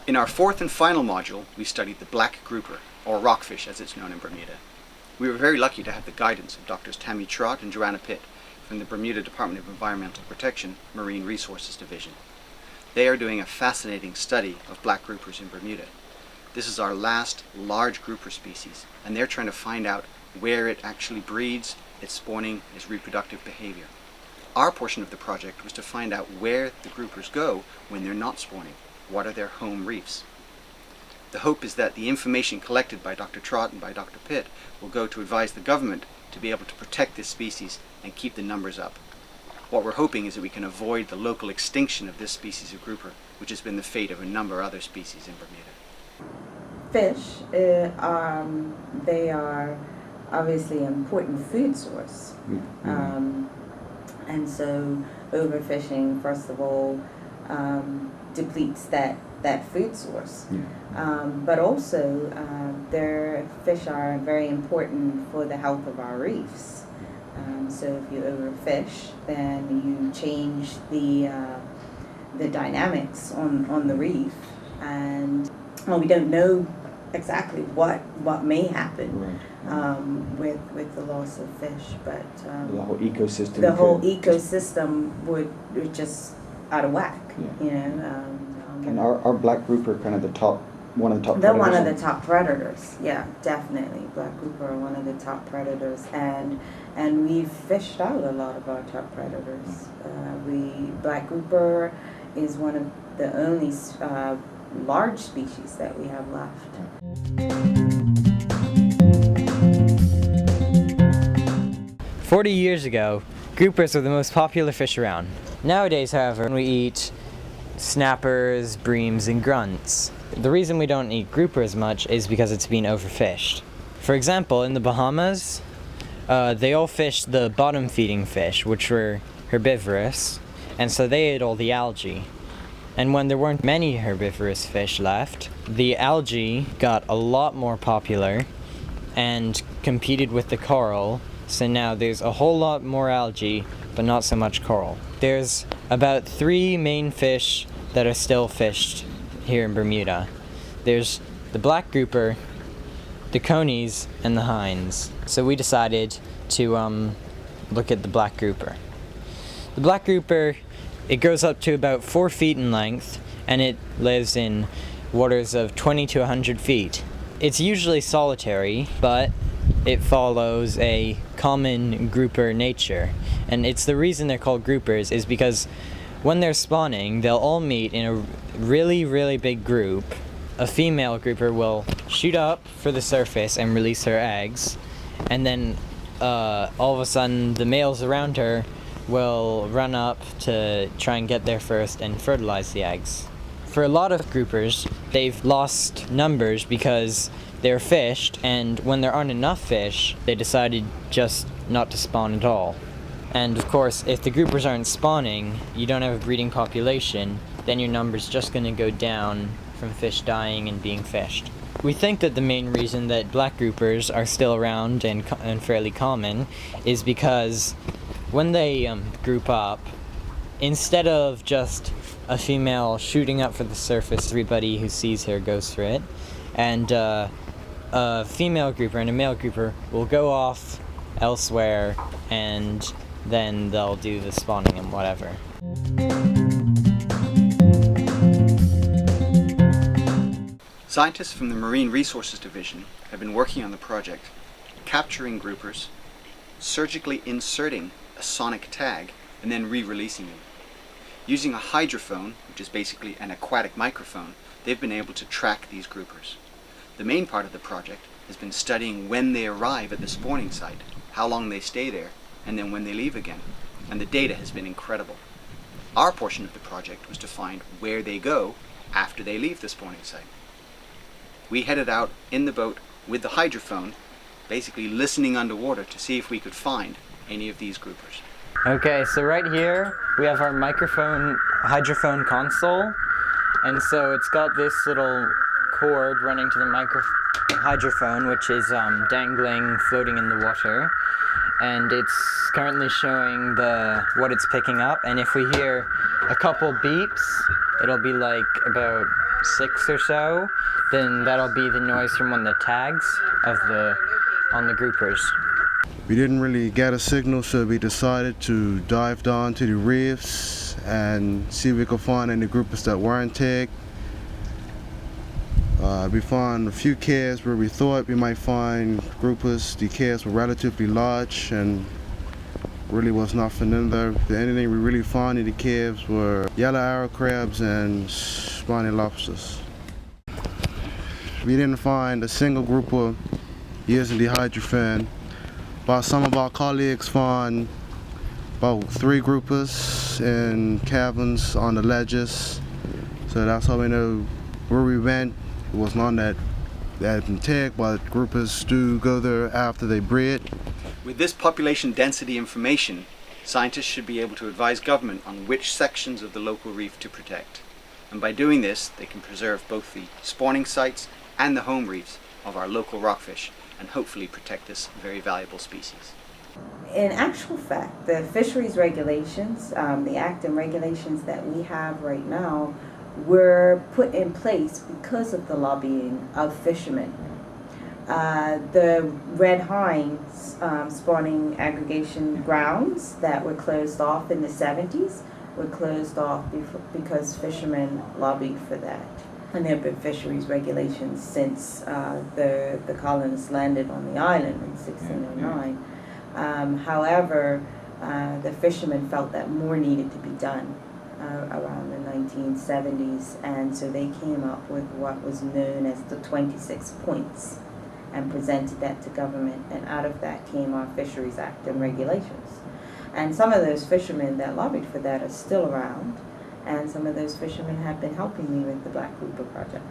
In our fourth and final module, we studied the black grouper, or rockfish as it's known in Bermuda. We were very lucky to have the guidance of Drs. Tammy Trott and Joanna Pitt from the Bermuda Department of Environmental Protection, Marine Resources Division. They are doing a fascinating study of black groupers in Bermuda. This is our last large grouper species, and they're trying to find out where it actually breeds, its spawning, its reproductive behavior. Our portion of the project was to find out where the groupers go when they're not spawning. What are their home reefs? The hope is that the information collected by Dr. Trott and by Dr. Pitt will go to advise the government to be able to protect this species and keep the numbers up. What we're hoping is that we can avoid the local extinction of this species of grouper, which has been the fate of a number of other species in Bermuda. Fish, they are obviously an important food source. And so overfishing, first of all, depletes that food source. But also, their fish are very important for the health of our reefs. So if you overfish, then you change the dynamics on the reef, and well, we don't know exactly what may happen with the loss of fish, but the whole ecosystem. The whole ecosystem would just out of whack, you know. And our black grouper kind of one of the top They're predators? one of the top predators, yeah, definitely. Black grouper are one of the top predators, and we've fished out a lot of our top predators. Black grouper is one of the only large species that we have left. 40 years ago, groupers were the most popular fish around. Nowadays, however, we eat snappers, breams, and grunts. The reason we don't eat grouper as much is because it's been overfished. For example, in the Bahamas, they all fished the bottom-feeding fish, which were herbivorous, and so they ate all the algae. And when there weren't many herbivorous fish left, the algae got a lot more popular and competed with the coral, so now there's a whole lot more algae, but not so much coral. There's about 3 main fish that are still fished here in Bermuda. There's the black grouper, the conies, and the hinds. So we decided to look at the black grouper. The black grouper, it grows up to about 4 feet in length, and it lives in waters of 20 to 100 feet. It's usually solitary, but it follows a common grouper nature. And it's the reason they're called groupers is because when they're spawning, they'll all meet in a really, really big group. A female grouper will shoot up for the surface and release her eggs, and then all of a sudden the males around her will run up to try and get there first and fertilize the eggs. For a lot of groupers, they've lost numbers because they're fished, and when there aren't enough fish, they decided just not to spawn at all. And of course, if the groupers aren't spawning, you don't have a breeding population, then your number's just going to go down from fish dying and being fished. We think that the main reason that black groupers are still around and fairly common is because when they group up, instead of just a female shooting up for the surface, everybody who sees her goes for it, and a female grouper and a male grouper will go off elsewhere, and then they'll do the spawning and whatever. Scientists from the Marine Resources Division have been working on the project, capturing groupers, surgically inserting a sonic tag, and then re-releasing them. Using a hydrophone, which is basically an aquatic microphone, they've been able to track these groupers. The main part of the project has been studying when they arrive at the spawning site, how long they stay there, and then when they leave again. And the data has been incredible. Our portion of the project was to find where they go after they leave the spawning site. We headed out in the boat with the hydrophone, basically listening underwater to see if we could find any of these groupers. Okay, so right here we have our hydrophone console, and so it's got this little cord running to the hydrophone, which is dangling, floating in the water. And it's currently showing what it's picking up. And if we hear a couple beeps, it'll be like about 6 or so. Then that'll be the noise from one of the tags on the groupers. We didn't really get a signal, so we decided to dive down to the reefs and see if we could find any groupers that weren't tagged. We found a few calves where we thought we might find groupers. The calves were relatively large and really was nothing in there. The only thing we really found in the calves were yellow arrow crabs and spiny lobsters. We didn't find a single grouper using the hydrophone, but some of our colleagues found about 3 groupers in caverns on the ledges. So that's how we know where we went. It was none that had been tagged, but groupers do go there after they breed. With this population density information, scientists should be able to advise government on which sections of the local reef to protect. And by doing this, they can preserve both the spawning sites and the home reefs of our local rockfish and hopefully protect this very valuable species. In actual fact, the fisheries regulations, the act and regulations that we have right now were put in place because of the lobbying of fishermen. The red hinds spawning aggregation grounds that were closed off in the 70s were closed off because fishermen lobbied for that. And there have been fisheries regulations since the colonists landed on the island in 1609. However, the fishermen felt that more needed to be done around the 1970s, and so they came up with what was known as the 26 points and presented that to government, and out of that came our Fisheries Act and regulations. And some of those fishermen that lobbied for that are still around, and some of those fishermen have been helping me with the Black Grouper project.